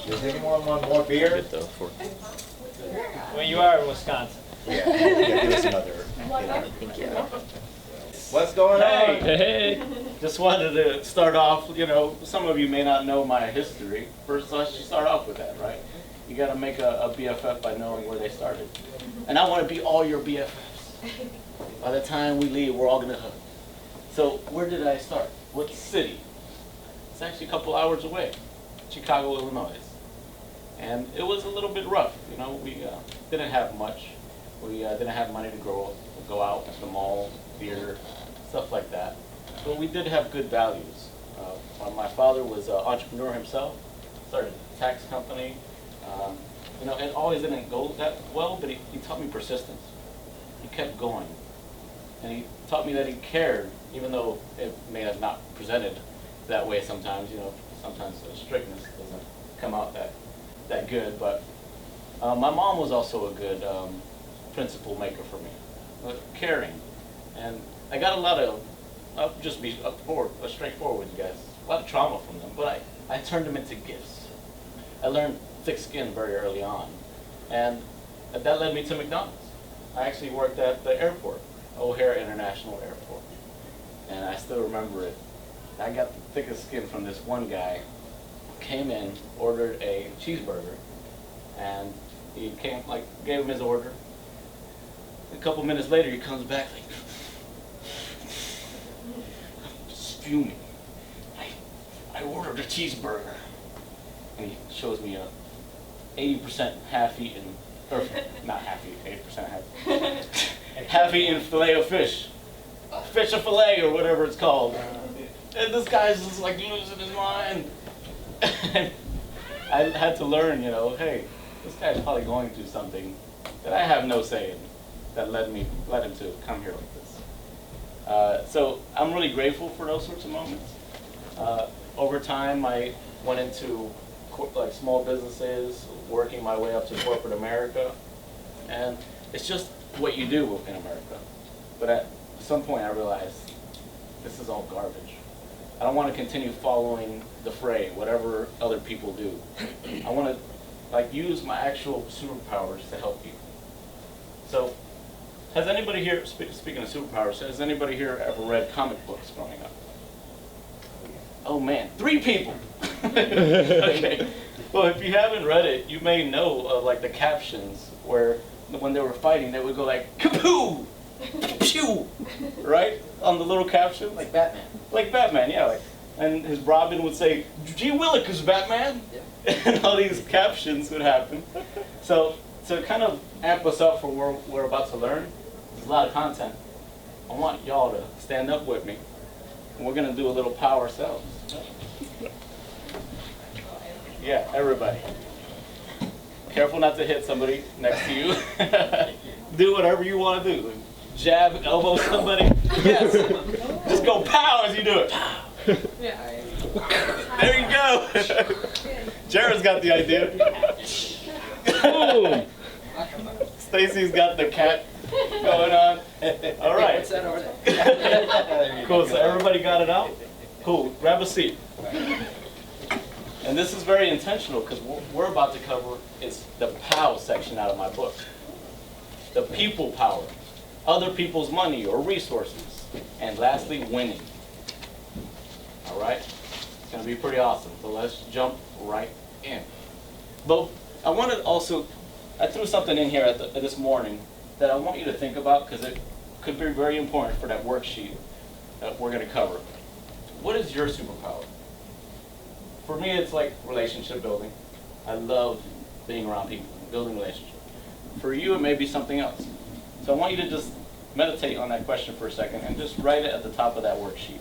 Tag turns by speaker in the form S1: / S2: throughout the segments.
S1: Does anyone want more beer?
S2: Well, you are in Wisconsin.
S1: Yeah, give us another.
S3: Thank you.
S1: What's going on?
S4: Hey, just wanted to start off, you know, some of you may not know my history. First, let's just start off with that, right? You got to make a BFF by knowing where they started. And I want to be all your BFFs. By the time we leave, we're all going to hug. So where did I start? What city? It's actually a couple hours away, Chicago, Illinois. And it was a little bit rough, you know, we didn't have much. We didn't have money to go out to the mall, theater, stuff like that. But we did have good values. My father was an entrepreneur himself, started a tax company. You know, it always didn't go that well, but he taught me persistence. He kept going. And he taught me that he cared, even though it may have not presented that way sometimes. You know, sometimes the strictness doesn't come out that good. But my mom was also a good principle maker for me, caring. And I got a lot of, I'll just be straightforward with you guys, a lot of trauma from them, but I turned them into gifts. I learned thick skin very early on, and that led me to McDonald's. I actually worked at the airport, O'Hare International Airport, and I still remember it. I got the thickest skin from this one guy who came in, ordered a cheeseburger, and he came, gave him his order. A couple minutes later, he comes back like, fuming. I ordered a cheeseburger. And he shows me a 80% half-eaten, or not half-eaten, 80% half, half-eaten filet of fish. Fish or filet or whatever it's called. And this guy's just like losing his mind. And I had to learn, you know, hey, this guy's probably going through something that I have no say in that led him to come here like this. So I'm really grateful for those sorts of moments. Over time, I went into small businesses, working my way up to corporate America, and it's just what you do in America. But at some point, I realized this is all garbage. I don't want to continue following the fray, whatever other people do. I want to use my actual superpowers to help people. So, has anybody here, speaking of superpowers, has anybody here ever read comic books growing up? Oh man, 3 people. Okay. Well, if you haven't read it, you may know of the captions where when they were fighting, they would go like kapoo, pew, right on the little caption.
S3: Like Batman.
S4: Like Batman, yeah. And his Robin would say, "Gee Willikers, Batman," yeah. And all these captions would happen. So to kind of amp us up for what we're about to learn, there's a lot of content. I want y'all to stand up with me. And we're going to do a little power ourselves. Yeah, everybody. Careful not to hit somebody next to you. Do whatever you want to do. Jab, elbow somebody. Yes. Just go pow as you do it. There you go. Jared's got the idea. Boom. Stacy's got the cat going on. All right.
S3: What's that over there?
S4: Cool, so everybody got it out? Cool, grab a seat. And this is very intentional because what we're about to cover is the POW section out of my book. The people power, other people's money or resources, and lastly, winning. All right? It's going to be pretty awesome, so let's jump right in. But I wanted also, I threw something in here this morning that I want you to think about because it could be very important for that worksheet that we're going to cover. What is your superpower? For me, it's like relationship building. I love being around people, building relationships. For you, it may be something else. So I want you to just meditate on that question for a second and just write it at the top of that worksheet.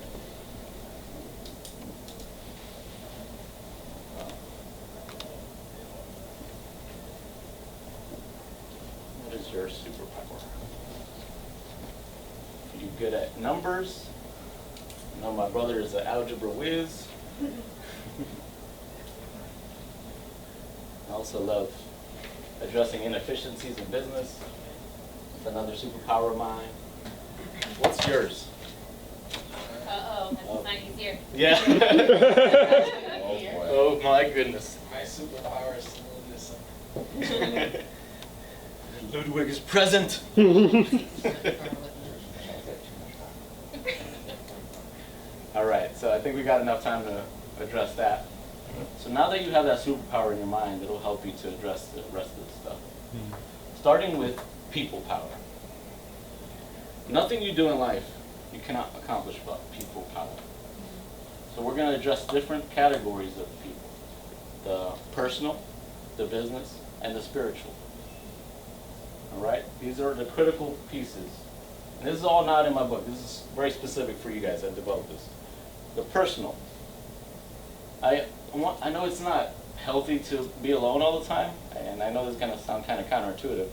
S4: What is your superpower? Are you good at numbers? I know my brother is an algebra whiz. I also love addressing inefficiencies in business. It's another superpower of mine. What's yours?
S5: Uh-oh, that's not easier.
S4: Yeah. Oh my goodness.
S5: superpower is smoothness.
S4: Ludwig is present. All right, so I think we got enough time to address that. So now that you have that superpower in your mind, it'll help you to address the rest of the stuff. Starting with people power. Nothing you do in life you cannot accomplish without people power. So we're going to address different categories of people. The personal, the business, and the spiritual. All right? These are the critical pieces. And this is all not in my book. This is very specific for you guys. I developed this. The personal. I know it's not healthy to be alone all the time, and I know this is going to sound kind of counterintuitive,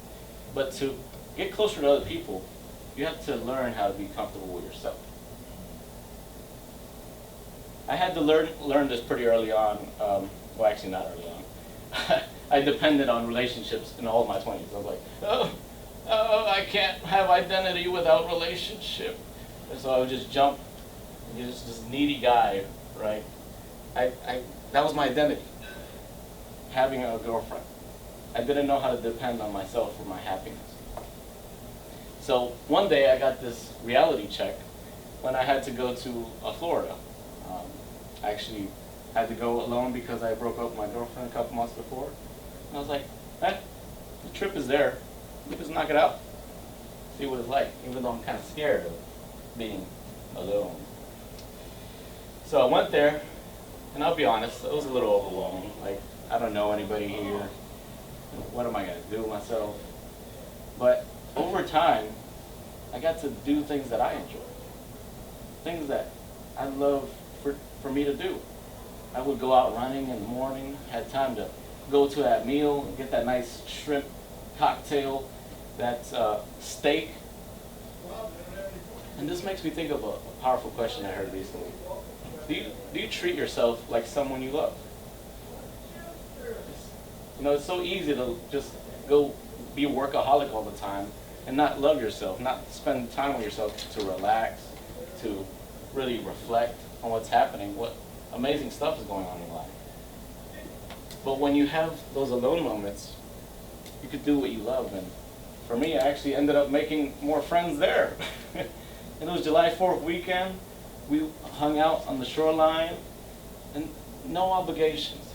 S4: but to get closer to other people, you have to learn how to be comfortable with yourself. I had to learn this pretty early on. Well, actually not early on. I depended on relationships in all of my 20s. I was like, oh, I can't have identity without relationship. And so I would just jump, just this needy guy, right? That was my identity, having a girlfriend. I didn't know how to depend on myself for my happiness. So one day I got this reality check when I had to go to Florida. I actually had to go alone because I broke up with my girlfriend a couple months before. And I was like, the trip is there. Let's knock it out. See what it's like, even though I'm kind of scared of being alone. So I went there, and I'll be honest, it was a little overwhelming. Like, I don't know anybody here. What am I going to do with myself? But over time, I got to do things that I enjoy. Things that I love for me to do. I would go out running in the morning, had time to go to that meal, and get that nice shrimp cocktail, that steak. And this makes me think of a powerful question I heard recently. Do you treat yourself like someone you love? You know, it's so easy to just go be a workaholic all the time and not love yourself, not spend time with yourself to relax, to really reflect on what's happening, what amazing stuff is going on in life. But when you have those alone moments, you could do what you love. And for me, I actually ended up making more friends there. And it was July 4th weekend. We hung out on the shoreline, and no obligations.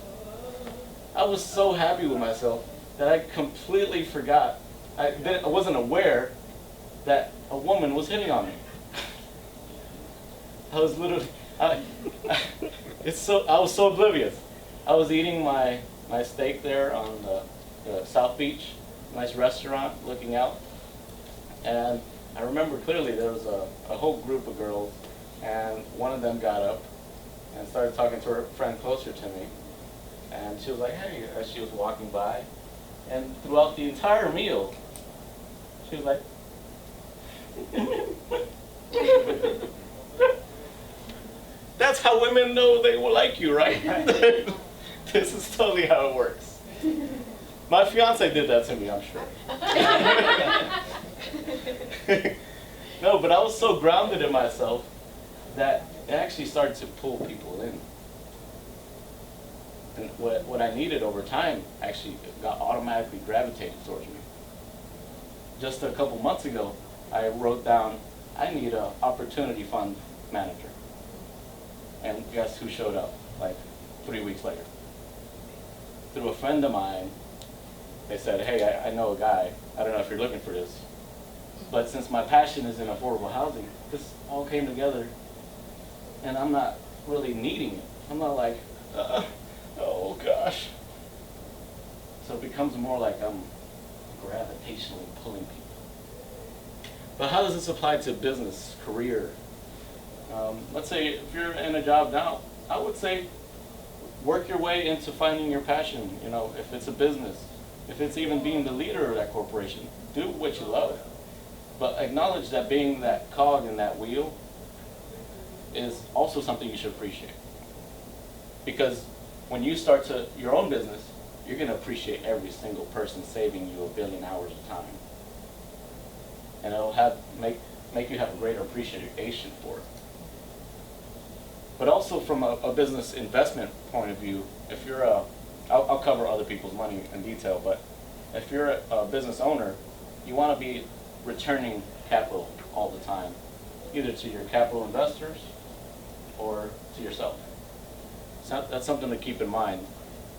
S4: I was so happy with myself that I completely forgot. I wasn't aware that a woman was hitting on me. I was literally, I was so oblivious. I was eating my steak there on the South Beach, nice restaurant, looking out. And I remember clearly there was a whole group of girls, and one of them got up and started talking to her friend closer to me. And she was like, hey, as she was walking by. And throughout the entire meal, she was like, that's how women know they will like you, right? This is totally how it works. My fiance did that to me, I'm sure. No, but I was so grounded in myself that it actually started to pull people in. And what I needed over time actually got automatically gravitated towards me. Just a couple months ago, I wrote down, I need an opportunity fund manager. And guess who showed up, like 3 weeks later? Through a friend of mine, they said, hey, I know a guy, I don't know if you're looking for this. But since my passion is in affordable housing, this all came together, and I'm not really needing it. I'm not like, oh gosh. So it becomes more like I'm gravitationally pulling people. But how does this apply to business, career? Let's say if you're in a job now, I would say work your way into finding your passion. You know, if it's a business, if it's even being the leader of that corporation, do what you love. But acknowledge that being that cog in that wheel is also something you should appreciate. Because when you start your own business, you're going to appreciate every single person saving you 1 billion hours of time. And it'll make you have a greater appreciation for it. But also from a business investment point of view, if you're I'll cover other people's money in detail, but if you're a business owner, you want to be returning capital all the time, either to your capital investors or to yourself. So that's something to keep in mind.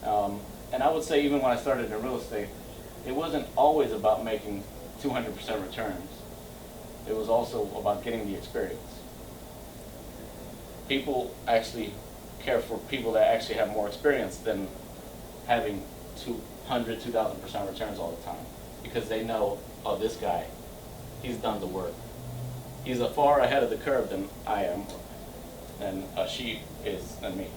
S4: And I would say even when I started in real estate, it wasn't always about making 200% returns. It was also about getting the experience. People actually care for people that actually have more experience than having 200, 2,000% returns all the time, because they know, oh, this guy, he's done the work. He's far ahead of the curve than I am, and she is than me.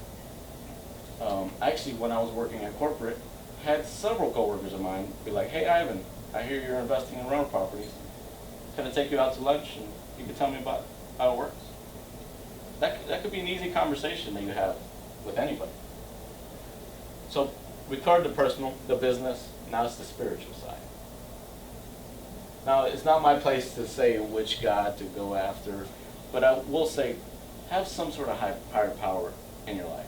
S4: Actually, when I was working at corporate, I had several coworkers of mine be like, hey, Ivan, I hear you're investing in rental properties. Can I take you out to lunch and you can tell me about how it works? That could be an easy conversation that you have with anybody. So we covered the personal, the business, now it's the spiritual side. Now, it's not my place to say which God to go after, but I will say, have some sort of higher power in your life.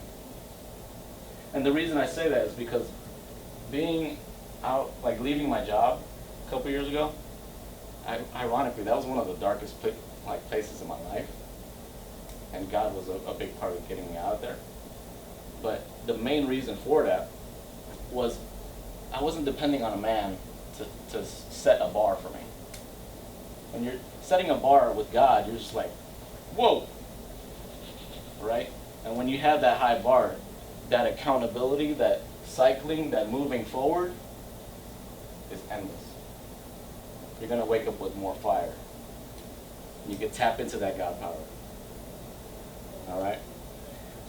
S4: And the reason I say that is because being out, like leaving my job a couple years ago, ironically, that was one of the darkest places in my life. And God was a big part of getting me out of there. But the main reason for that was I wasn't depending on a man to set a bar for me. When you're setting a bar with God, you're just like, whoa, right? And when you have that high bar, that accountability, that cycling, that moving forward is endless. You're going to wake up with more fire. You can tap into that God power. All right?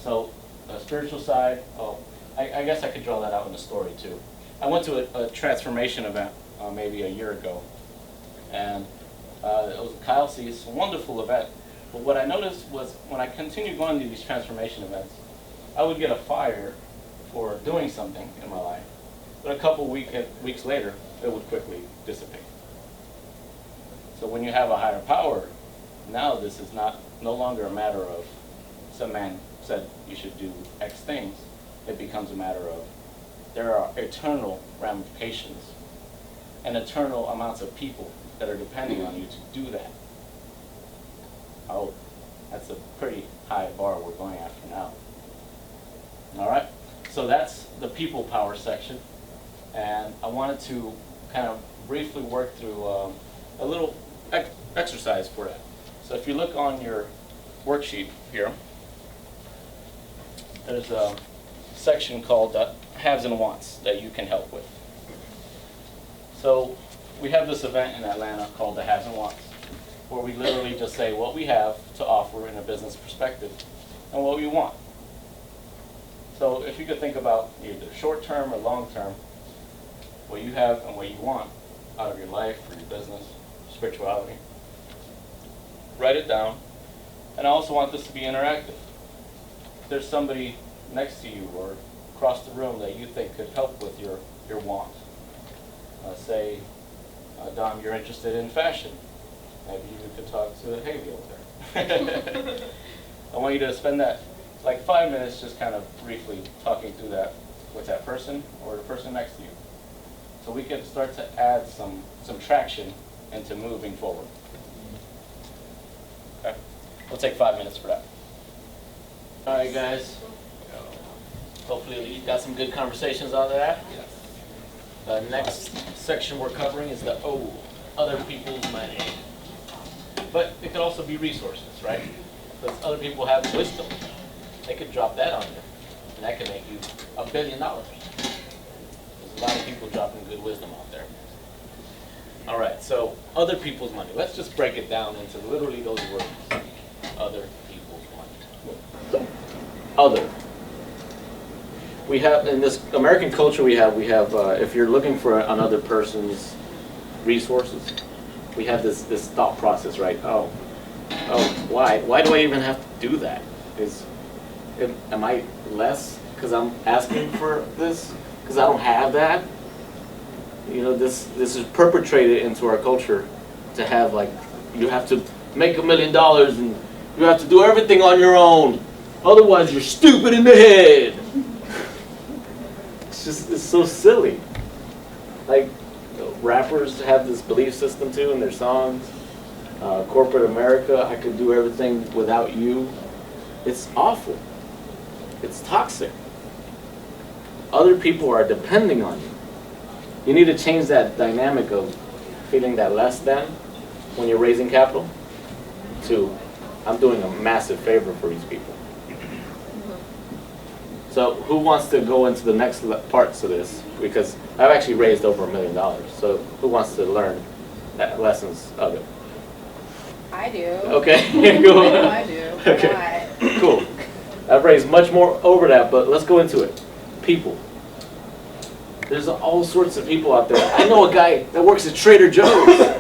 S4: So, the spiritual side, I guess I could draw that out in a story too. I went to a transformation event maybe a year ago, and it was a Kyle C. It's a wonderful event. But what I noticed was when I continued going to these transformation events, I would get a fire for doing something in my life, but a couple weeks later, it would quickly dissipate. So when you have a higher power, now this is no longer a matter of some man said you should do X things. It becomes a matter of there are eternal ramifications and eternal amounts of people that are depending on you to do that. Oh, that's a pretty high bar we're going after now. All right, so that's the people power section, and I wanted to kind of briefly work through a little exercise for that. So if you look on your worksheet here, there's a section called haves and wants that you can help with. So we have this event in Atlanta called the haves and wants, where we literally just say what we have to offer in a business perspective and what we want. So if you could think about either short term or long term, what you have and what you want out of your life or your business, spirituality, write it down. And I also want this to be interactive. If there's somebody next to you or across the room that you think could help with your want, say, Dom, you're interested in fashion. Maybe you could talk to Haley over there. I want you to spend that like 5 minutes just kind of briefly talking through that with that person or the person next to you. So we can start to add some traction into moving forward. Okay? We'll take 5 minutes for that. All right, guys. Hopefully you got some good conversations out of that. The next section we're covering is the other people's money. But it could also be resources, right? Because other people have wisdom. They could drop that on you, and that could make you $1 billion. There's a lot of people dropping good wisdom out there. All right, so other people's money. Let's just break it down into literally those words. Other people's money. Other. We have, in this American culture we have if you're looking for another person's resources, we have this thought process, right? Oh, why do I even have to do that? Am I less because I'm asking for this? Because I don't have that? You know, this is perpetrated into our culture to have, like, you have to make $1 million and you have to do everything on your own. Otherwise, you're stupid in the head. it's so silly. Like, rappers have this belief system too in their songs. Corporate America, I could do everything without you. It's awful. It's toxic. Other people are depending on you. You need to change that dynamic of feeling that less than when you're raising capital to, I'm doing a massive favor for these people. So who wants to go into the next parts of this? Because I've actually raised over $1 million. So who wants to learn lessons of it?
S6: I do.
S4: Okay,
S6: I
S4: cool.
S6: know I do.
S4: Okay, cool. I've raised much more over that, but let's go into it. People. There's all sorts of people out there. I know a guy that works at Trader Joe's,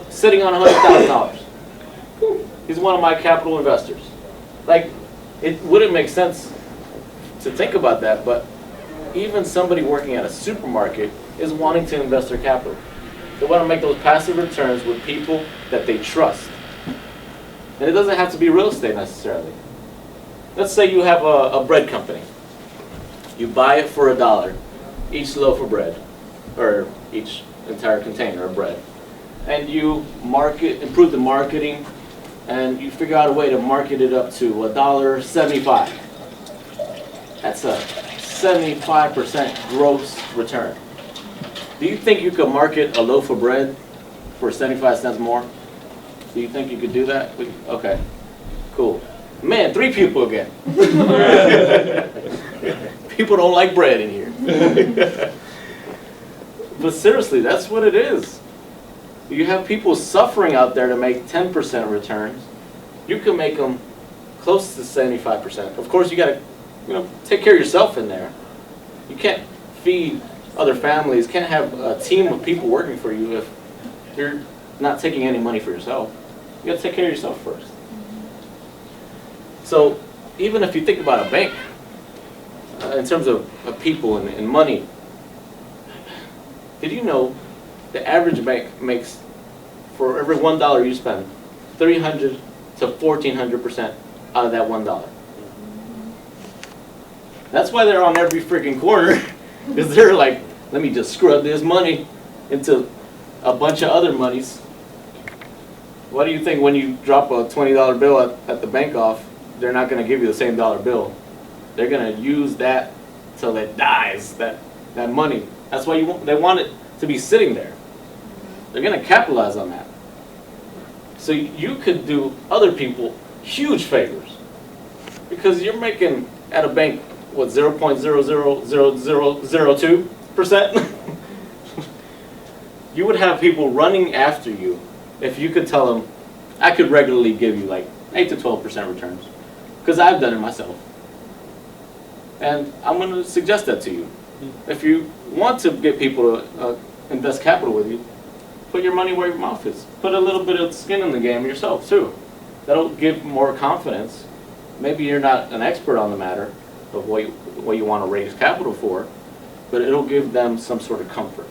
S4: sitting on $100,000. He's one of my capital investors. Like, it wouldn't make sense to think about that, but even somebody working at a supermarket is wanting to invest their capital. They want to make those passive returns with people that they trust. And it doesn't have to be real estate necessarily. Let's say you have a bread company. You buy it for $1, each loaf of bread, or each entire container of bread. And you improve the marketing, and you figure out a way to market it up to $1.75. That's a 75% gross return. Do you think you could market a loaf of bread for 75 cents more? Do you think you could do that? Okay, cool. Man, 3 people again. People don't like bread in here. But seriously, that's what it is. You have people suffering out there to make 10% returns. You can make them close to 75%. Of course, you got to take care of yourself in there. You can't feed other families, can't have a team of people working for you if you're not taking any money for yourself. You got to take care of yourself first. So even if you think about a bank, in terms of people and money, did you know the average bank makes, for every $1 you spend, 300 to 1,400% out of that $1? That's why they're on every freaking corner, because they're like, let me just scrub this money into a bunch of other monies. What do you think when you drop a $20 bill at the bank off, they're not going to give you the same dollar bill. They're going to use that till it dies, that money. That's why they want it to be sitting there. They're going to capitalize on that. So you could do other people huge favors, because you're making at a bank, what, 0.00002%? You would have people running after you if you could tell them, I could regularly give you like 8 to 12% returns, because I've done it myself. And I'm going to suggest that to you. If you want to get people to invest capital with you, put your money where your mouth is. Put a little bit of skin in the game yourself too. That'll give more confidence. Maybe you're not an expert on the matter of what you want to raise capital for, but it'll give them some sort of comfort.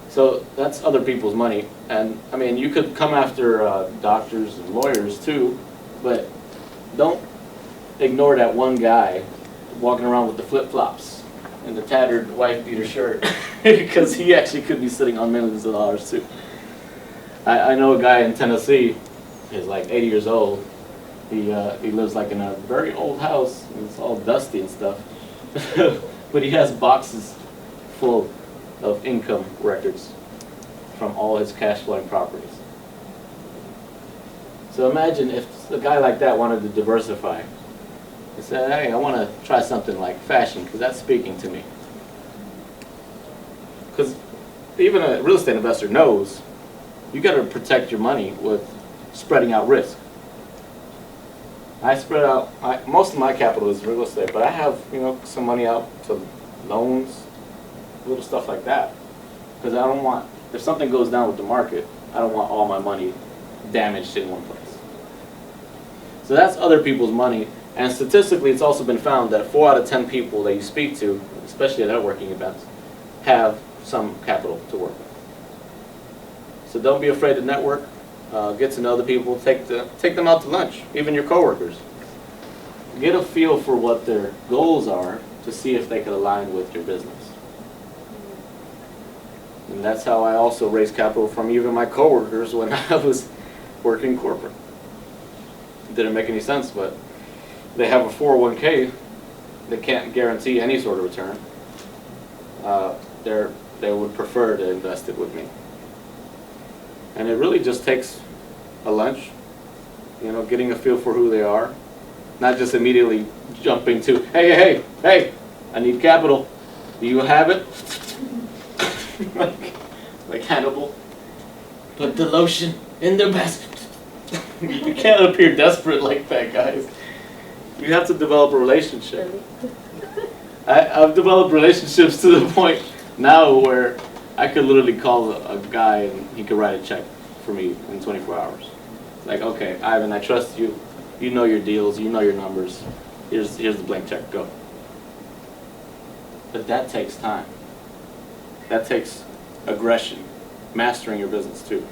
S4: So that's other people's money. And I mean, you could come after doctors and lawyers too, but don't ignore that one guy walking around with the flip-flops and the tattered wife beater shirt, because he actually could be sitting on millions of dollars too. I know a guy in Tennessee, he's like 80 years old. He lives like in a very old house, and it's all dusty and stuff. But he has boxes full of income records from all his cash flowing properties. So imagine if a guy like that wanted to diversify. He said, hey, I want to try something like fashion, because that's speaking to me. Because even a real estate investor knows you got to protect your money with spreading out risk. I spread out, most of my capital is real estate, but I have some money out to loans, little stuff like that. Because I don't want, if something goes down with the market, I don't want all my money damaged in one place. So that's other people's money. And statistically, it's also been found that 4 out of 10 people that you speak to, especially at networking events, have some capital to work with. So don't be afraid to network. Get to know the people. Take them out to lunch, even your coworkers. Get a feel for what their goals are to see if they could align with your business. And that's how I also raised capital from even my coworkers when I was working corporate. It didn't make any sense, but they have a 401k. They can't guarantee any sort of return. They would prefer to invest it with me. And it really just takes a lunch, you know, getting a feel for who they are, not just immediately jumping to, hey, I need capital. Do you have it? like Hannibal. Put the lotion in the basket. You can't appear desperate like that, guys. You have to develop a relationship. I've developed relationships to the point now where I could literally call a guy and he could write a check for me in 24 hours. Like, okay, Ivan, I trust you. You know your deals. You know your numbers. Here's the blank check. Go. But that takes time. That takes aggression, mastering your business too.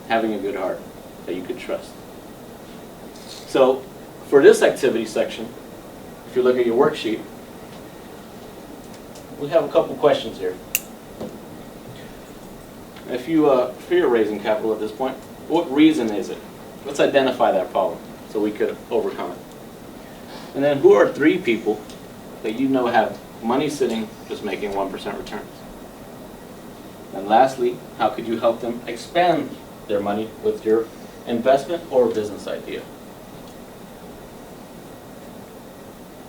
S4: Having a good heart that you could trust. So, for this activity section, if you look at your worksheet, we have a couple questions here. If you're raising capital at this point, what reason is it? Let's identify that problem so we could overcome it. And then who are 3 people that you know have money sitting just making 1% returns? And lastly, how could you help them expand their money with your investment or business idea?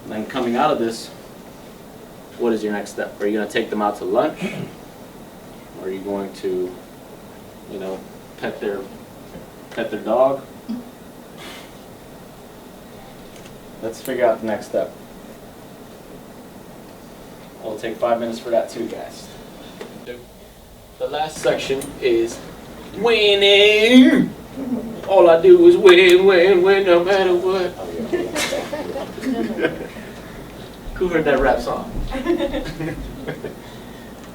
S4: And then coming out of this, what is your next step? Are you going to take them out to lunch? Or are you going to, you know, pet their dog? Let's figure out the next step. I'll take 5 minutes for that too, guys. The last section is winning. All I do is win, no matter what. Who heard that rap song?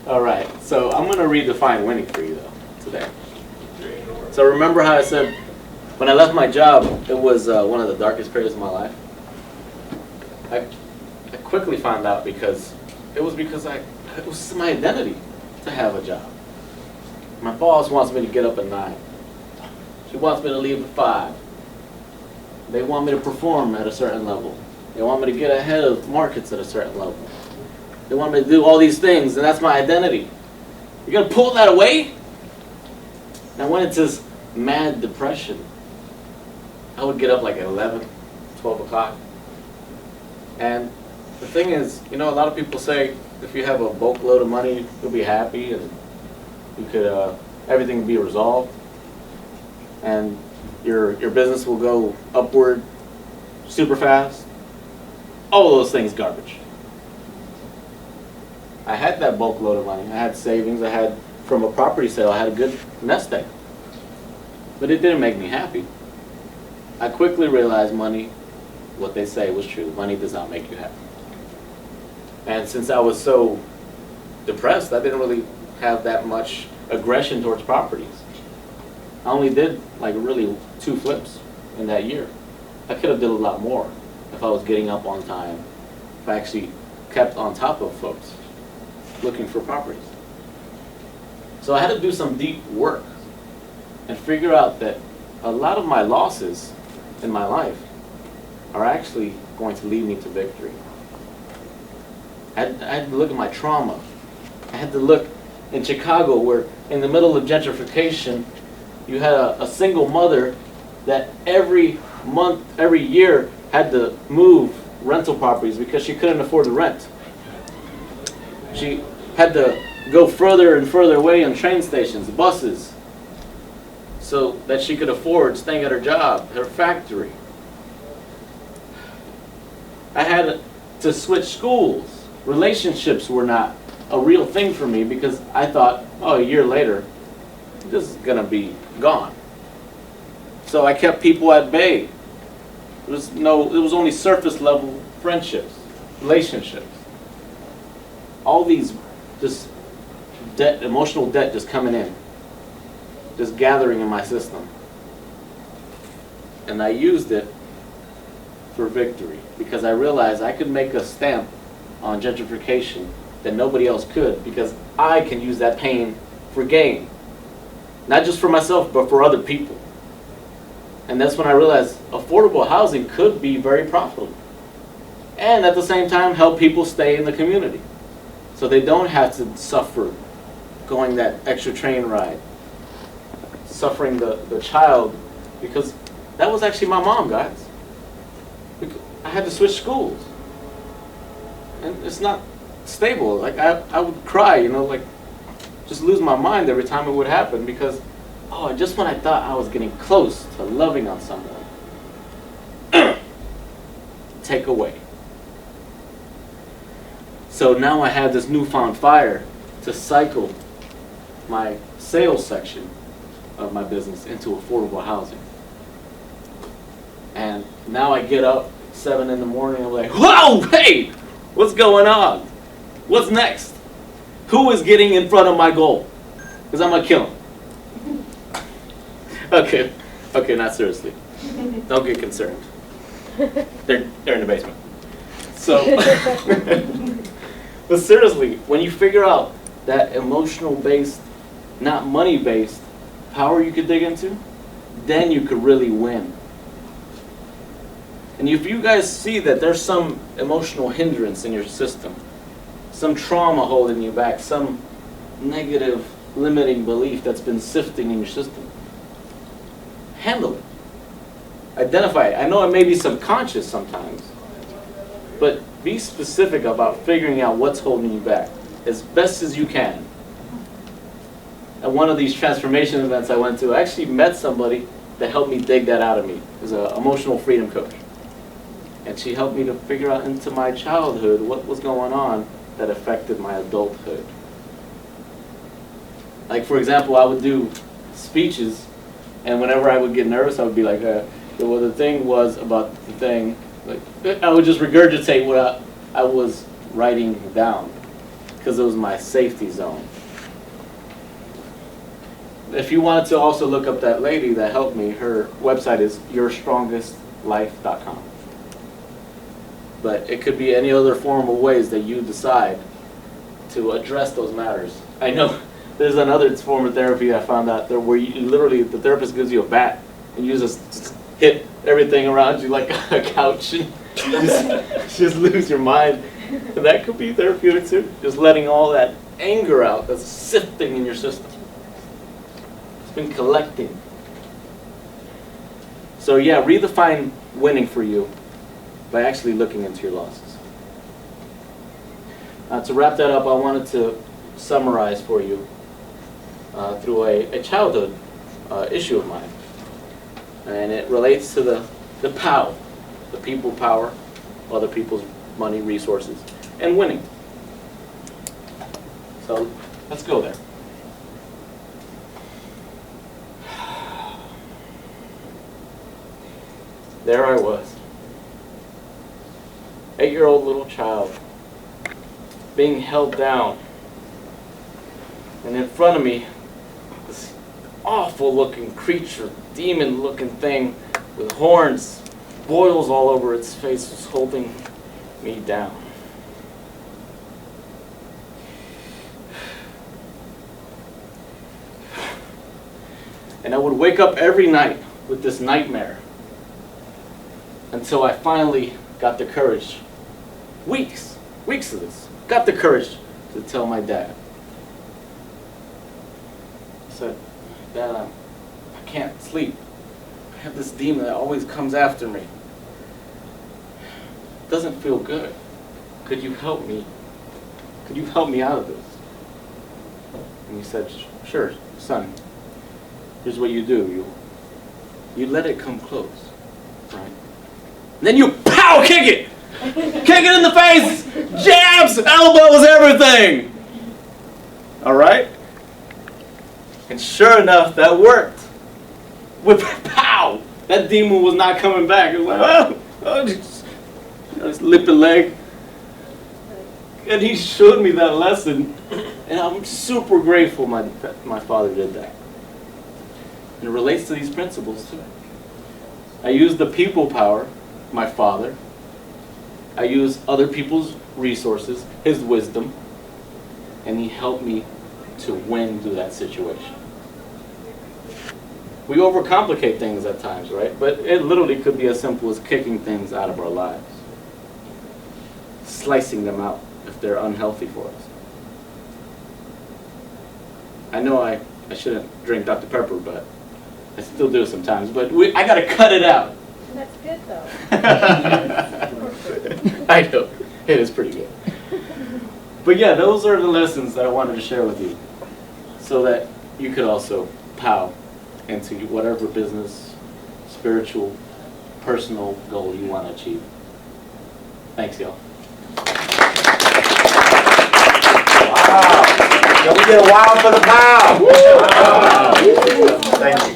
S4: All right, so I'm going to redefine winning for you, though, today. So remember how I said when I left my job, it was one of the darkest periods of my life? I quickly found out because it was my identity to have a job. My boss wants me to get up at 9. She wants me to leave at 5. They want me to perform at a certain level. They want me to get ahead of markets at a certain level. They want me to do all these things, and that's my identity. You're going to pull that away? And when it's this mad depression, I would get up like at 11, 12 o'clock. And the thing is, you know, a lot of people say if you have a bulk load of money, you'll be happy and you could, everything will be resolved. And your business will go upward super fast. All of those things garbage. I had that bulk load of money. I had savings. I had, from a property sale, I had a good nest egg. But it didn't make me happy. I quickly realized money, what they say was true. Money does not make you happy. And since I was so depressed, I didn't really have that much aggression towards properties. I only did like really 2 flips in that year. I could have did a lot more if I was getting up on time, if I actually kept on top of folks looking for properties. So I had to do some deep work and figure out that a lot of my losses in my life are actually going to lead me to victory. I had to look at my trauma. I had to look in Chicago, where in the middle of gentrification, you had a single mother that every month, every year, had to move rental properties because she couldn't afford to rent. She had to go further and further away on train stations, buses, so that she could afford staying at her job, her factory. I had to switch schools. Relationships were not a real thing for me because I thought, oh, a year later, this is going to be gone. So I kept people at bay. It was only surface level friendships, relationships. All these just debt, emotional debt just coming in, just gathering in my system. And I used it for victory, because I realized I could make a stamp on gentrification that nobody else could, because I can use that pain for gain. Not just for myself, but for other people. And that's when I realized affordable housing could be very profitable. And at the same time, help people stay in the community, so they don't have to suffer going that extra train ride, suffering the child, because that was actually my mom, guys. I had to switch schools. And it's not stable. Like, I would cry, you know, like, just lose my mind every time it would happen, because, oh, just when I thought I was getting close to loving on someone, take away. So now I have this newfound fire to cycle my sales section of my business into affordable housing. And now I get up 7 in the morning, I'm like, whoa, hey, what's going on? What's next? Who is getting in front of my goal? Because I'm gonna kill him. Okay, not seriously. Don't get concerned. They're in the basement. So, but seriously, when you figure out that emotional based, not money based power you could dig into, then you could really win. And if you guys see that there's some emotional hindrance in your system, some trauma holding you back, some negative limiting belief that's been sifting in your system, handle it. Identify it. I know it may be subconscious sometimes, but be specific about figuring out what's holding you back as best as you can. At one of these transformation events I went to, I actually met somebody that helped me dig that out of me. It was an emotional freedom coach. And she helped me to figure out into my childhood what was going on that affected my adulthood. Like, for example, I would do speeches, and whenever I would get nervous, I would be like, well, the thing was about the thing. Like, I would just regurgitate what I was writing down, because it was my safety zone. If you wanted to also look up that lady that helped me, her website is yourstrongestlife.com. But it could be any other form of ways that you decide to address those matters. I know there's another form of therapy I found out there where you literally, the therapist gives you a bat and you just hit everything around you like a couch and just lose your mind. And that could be therapeutic too. Just letting all that anger out that's sifting in your system. It's been collecting. So yeah, redefine winning for you by actually looking into your losses. To wrap that up, I wanted to summarize for you through a childhood issue of mine. And it relates to the POW, the people power, other people's money, resources, and winning. So let's go there. There I was, 8-year-old little child, being held down. And in front of me, this awful looking creature, demon looking thing with horns, boils all over its face, was holding me down. And I would wake up every night with this nightmare until I finally got the courage, weeks of this, got the courage to tell my dad. I said, Dad, I can't sleep. I have this demon that always comes after me. It doesn't feel good. Could you help me? Could you help me out of this? And he said, sure, son. Here's what you do. You let it come close, right? And then you pow, kick it! Kick it in the face! Jabs, elbows, everything! All right? And sure enough, that worked. With pow! That demon was not coming back. It was like, oh, his lip and leg. And he showed me that lesson. And I'm super grateful my father did that. And it relates to these principles too. I used the people power my father. I use other people's resources, his wisdom, and he helped me to win through that situation. We overcomplicate things at times, right? But it literally could be as simple as kicking things out of our lives, slicing them out if they're unhealthy for us. I know I shouldn't drink Dr. Pepper, but I still do sometimes. But I gotta cut it out.
S6: That's good though.
S4: I know, it is pretty good. But yeah, those are the lessons that I wanted to share with you, so that you could also pow into whatever business, spiritual, personal goal you want to achieve. Thanks, y'all.
S1: Wow. Can we get a wow for the pow? Thank you.